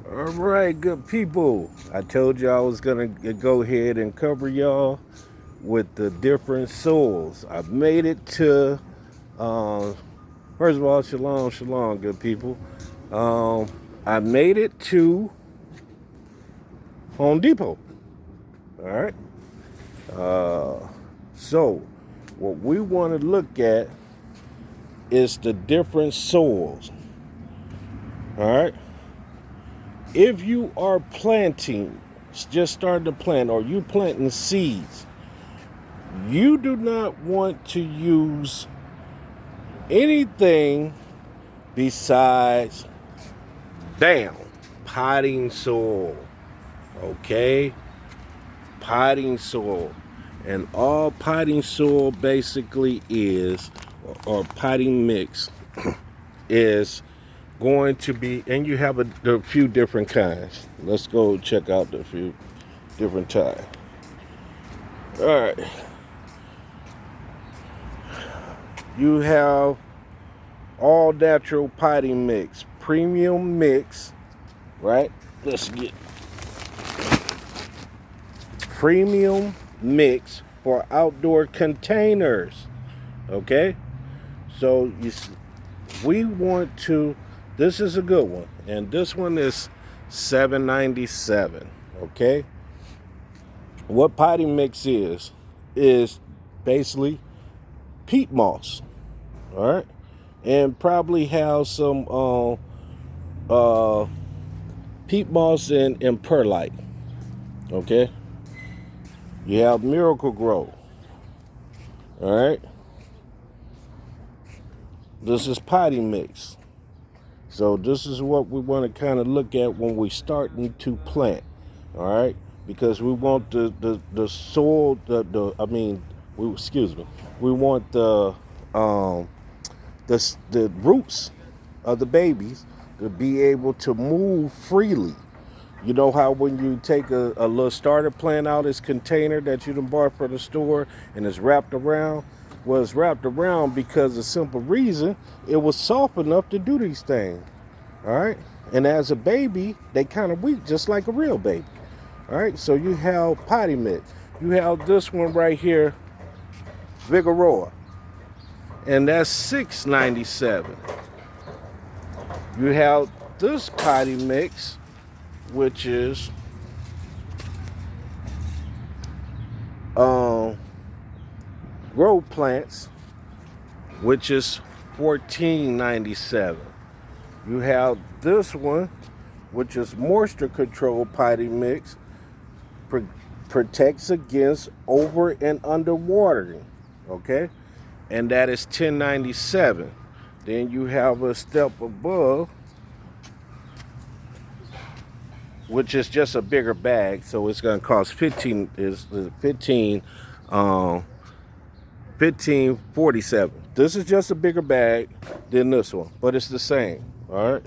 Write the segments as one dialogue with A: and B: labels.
A: All right, good people. I told you I was gonna go ahead and cover y'all with the different soils. I've made it to. Uh, First of all, shalom, shalom, good people. Um, I made it to Home Depot. All right. So, what we want to look at is the different soils. All right. If you are planting, just starting to plant, or you planting seeds, you do not want to use anything besides bam, potting soil. Okay? Potting soil. And all potting soil basically is, or potting mix, is going to be, and you have a few different kinds. Let's go check out the few different types. All right. You have all natural potting mix, premium mix, right? Let's get premium mix for outdoor containers. Okay, so we want to. This is a good one, and this one is $7.97. Okay, what potting mix is basically peat moss. All right, and probably have some peat moss and perlite. Okay, you have Miracle Grow. All right, this is potting mix. So this is what we want to kind of look at when we starting to plant. All right, because we want the soil, we want the roots of the babies to be able to move freely. You know how when you take a little starter plant out its container that you done bought from the store and it's wrapped around? Well, it's wrapped around because the simple reason it was soft enough to do these things. All right? And as a baby, they kind of weak, just like a real baby. All right? So you have potty mix. You have this one right here, Vigoroa. And that's $6.97. You have this potty mix, which is grow plants, which is $14.97. You have this one, which is moisture control potty mix, protects against over and under watering. Okay, and that is $10.97. Then you have a step above, which is just a bigger bag, so it's going to cost 15.47. This is just a bigger bag than this one, but it's the same. All right,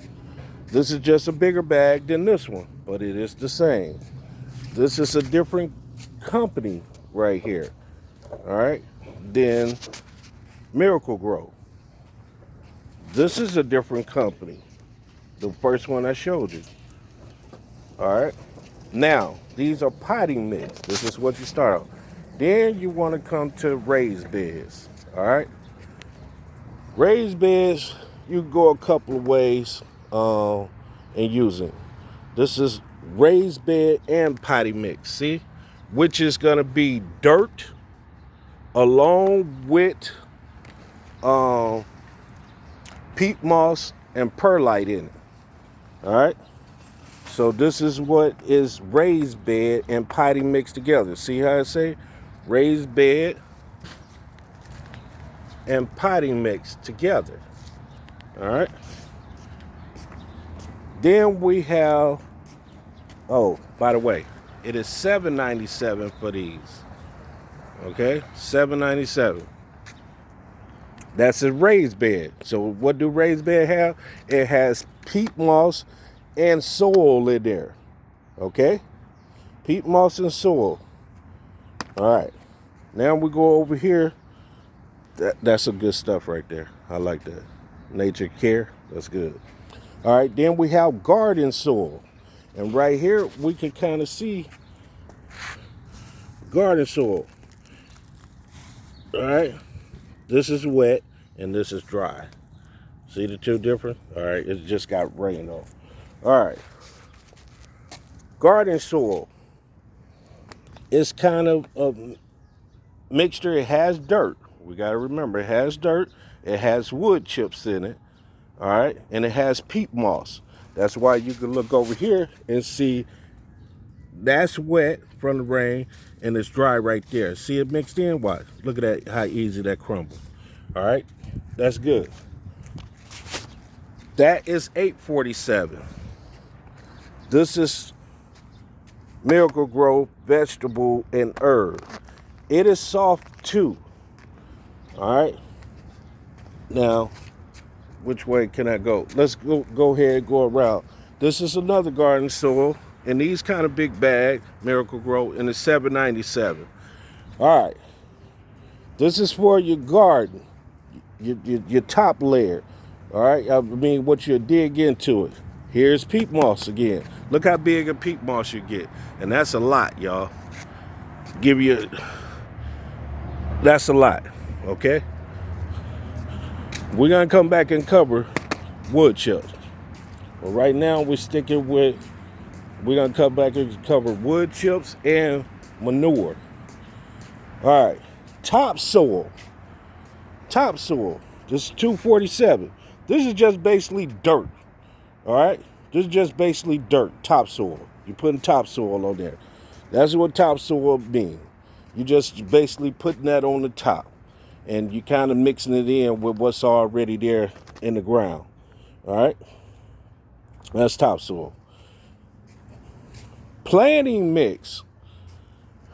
A: this is just a bigger bag than this one, but it is the same. This is a different company right here. All right, then Miracle Grow. This is a different company, the first one I showed you. All right. Now, these are potting mix. This is what you start on. Then you want to come to raised beds. All right. Raised beds, you can go a couple of ways and use it. This is raised bed and potty mix. See, which is going to be dirt along with peat moss and perlite in it. All right. So this is what is raised bed and potty mixed together. See how I say raised bed and potty mixed together. All right. Then we have, oh, by the way, it is $7.97 for these. Okay, $7.97. That's a raised bed. So what do raised bed have? It has peat moss and soil in there. Okay? Peat moss and soil. All right. Now we go over here. That's some good stuff right there. I like that. Nature Care. That's good. All right. Then we have garden soil. And right here, we can kind of see garden soil. All right, this is wet and this is dry. See the two different? All right, it just got rain on. All right, garden soil. It's kind of a mixture. It has dirt. We got to remember it has dirt. It has wood chips in it. All right, and it has peat moss. That's why you can look over here and see that's wet from the rain and it's dry right there. See it mixed in? Watch. Look at that, how easy that crumbles. All right, that's good. That is 847. This is Miracle-Gro vegetable and herb. It is soft too. All right. Now, which way can I go? Let's go ahead and go around. This is another garden soil in these kind of big bag, Miracle-Gro, and it's $7.97. All right. This is for your garden, your top layer. All right. I mean, what you dig into it. Here's peat moss again. Look how big a peat moss you get, and that's a lot, y'all. That's a lot. Okay. We're gonna come back and cover wood chips. But right now we're gonna come back and cover wood chips and manure. All right, topsoil. Topsoil. This is 247. This is just basically dirt. All right, this is just basically dirt. Topsoil. You're putting topsoil on there. That's what topsoil means. You just basically putting that on the top. And you kind of mixing it in with what's already there in the ground. All right? That's topsoil. Planting mix.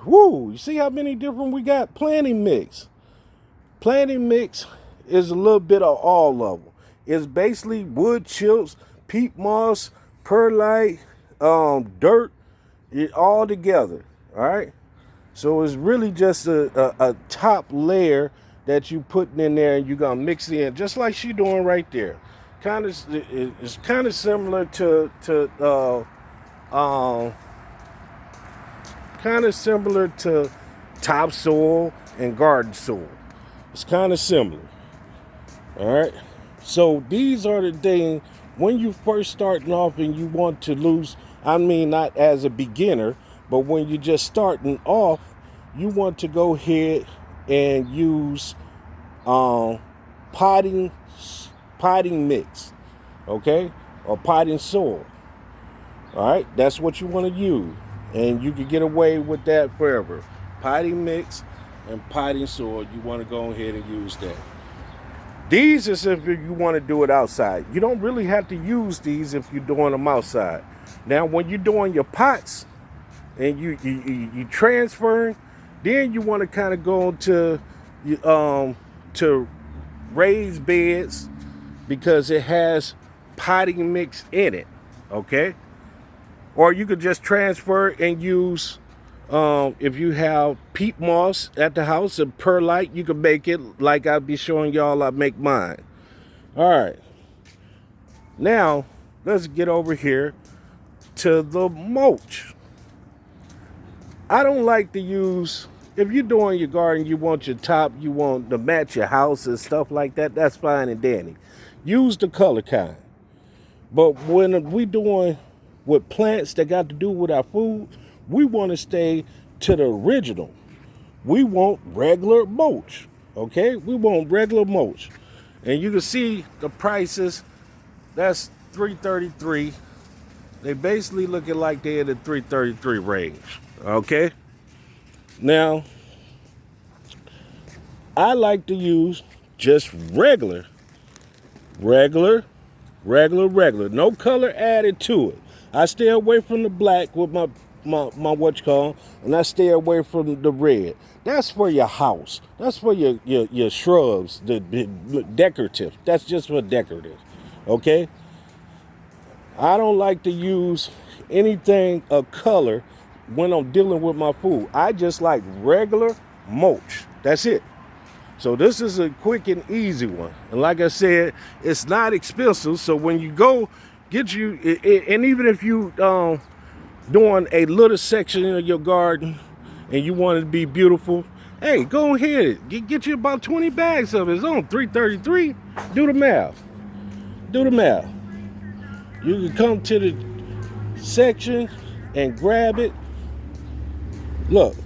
A: Woo! You see how many different we got? Planting mix. Planting mix is a little bit of all of them. It's basically wood chips, peat moss, perlite, dirt, all together. All right? So it's really just a top layer that you putting in there, and you're gonna mix it in just like she doing right there. It's kind of similar to topsoil and garden soil. It's kind of similar. All right. So these are the things when you first starting off and you want to lose. I mean, not as a beginner, but when you're just starting off, you want to go ahead and use potting mix, okay, or potting soil. All right, that's what you want to use, and you can get away with that forever. Potting mix and potting soil. You want to go ahead and use that. These is if you want to do it outside. You don't really have to use these if you're doing them outside. Now, when you're doing your pots and you transferring, then you want to kind of go to raised beds because it has potting mix in it, okay? Or you could just transfer and use, if you have peat moss at the house and perlite, you can make it like I'll be showing y'all I make mine. All right. Now, let's get over here to the mulch. I don't like to use, if you're doing your garden, you want your top, you want to match your house and stuff like that, that's fine and dandy. Use the color kind. But when we doing with plants that got to do with our food, we want to stay to the original. We want regular mulch, okay? We want regular mulch. And you can see the prices, that's $3.33. They basically looking like they're in the $3.33 range, okay? Now, I like to use just regular. No color added to it. I stay away from the black with my what you call, and I stay away from the red. That's for your house. That's for your shrubs, the decorative. That's just for decorative, okay? I don't like to use anything of color when I'm dealing with my food. I just like regular mulch. That's it. So this is a quick and easy one. And like I said, it's not expensive. So when you go Get you, and even if you doing a little section of your garden and you want it to be beautiful, hey, go ahead, get you about 20 bags of it. It's on $3.33. Do the math. Do the math. You can come to the section and grab it. Look,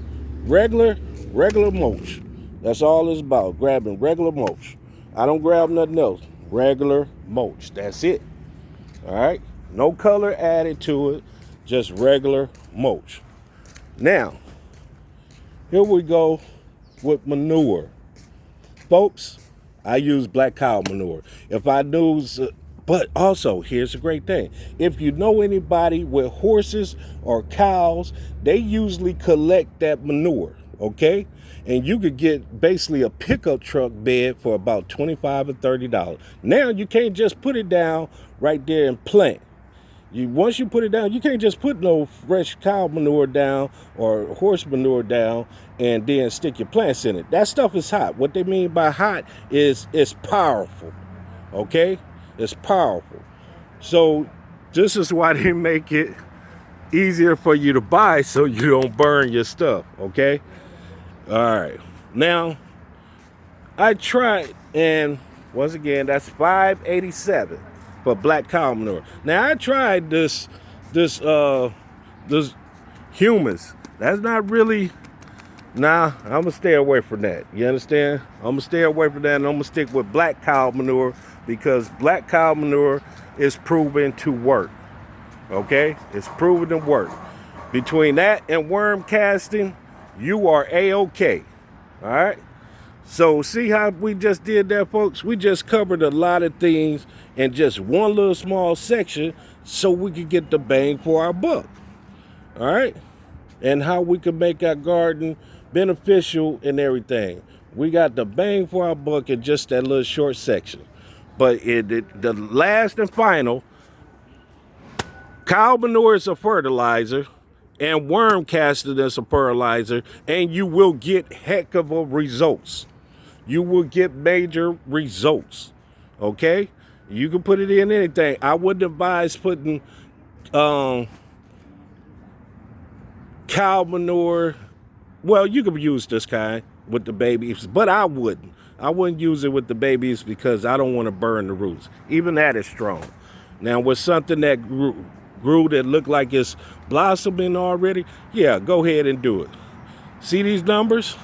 A: regular mulch. That's all it's about, grabbing regular mulch. I don't grab nothing else. Regular mulch. That's it. All right? No color added to it. Just regular mulch. Now, here we go with manure. Folks, I use black cow manure. If I use, but also, here's a great thing. If you know anybody with horses or cows, they usually collect that manure, okay? And you could get basically a pickup truck bed for about $25 or $30. Now, you can't just put it down right there and plant. Once you put it down, you can't just put no fresh cow manure down or horse manure down and then stick your plants in it. That stuff is hot. What they mean by hot is it's powerful, okay? It's powerful. So this is why they make it easier for you to buy so you don't burn your stuff, okay? All right. Now, I tried, and once again, that's $5.87 for black cow manure. Now I tried this humus. That's not really. Nah, I'm gonna stay away from that. You understand? I'm gonna stay away from that, and I'm gonna stick with black cow manure because black cow manure is proven to work. Okay, it's proven to work. Between that and worm casting, you are A-OK. All right. So see how we just did that, folks? We just covered a lot of things in just one little small section so we could get the bang for our buck. All right? And how we can make our garden beneficial and everything. We got the bang for our buck in just that little short section. But the last and final, cow manure is a fertilizer and worm casting is a fertilizer, and you will get heck of a results. You will get major results, okay? You can put it in anything. I wouldn't advise putting cow manure. Well, you could use this kind with the babies, but I wouldn't. I wouldn't use it with the babies because I don't want to burn the roots. Even that is strong. Now, with something that grew that looked like it's blossoming already, yeah, go ahead and do it. See these numbers?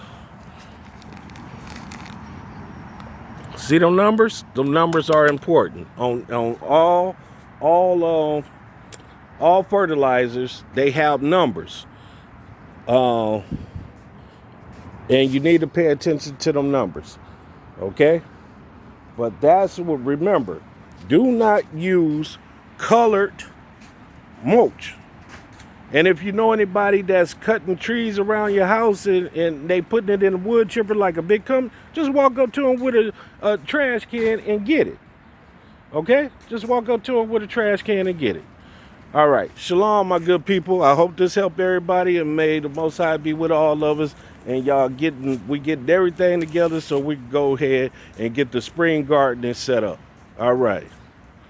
A: See them numbers? The numbers are important on all fertilizers. They have numbers, and you need to pay attention to them numbers. Okay, but that's what. Remember, do not use colored mulch. And if you know anybody that's cutting trees around your house and they putting it in a wood chipper like a big company, just walk up to them with a trash can and get it. Okay? Just walk up to them with a trash can and get it. All right. Shalom, my good people. I hope this helped everybody and may the Most High be with all of us. And y'all we getting everything together so we can go ahead and get the spring gardening set up. All right.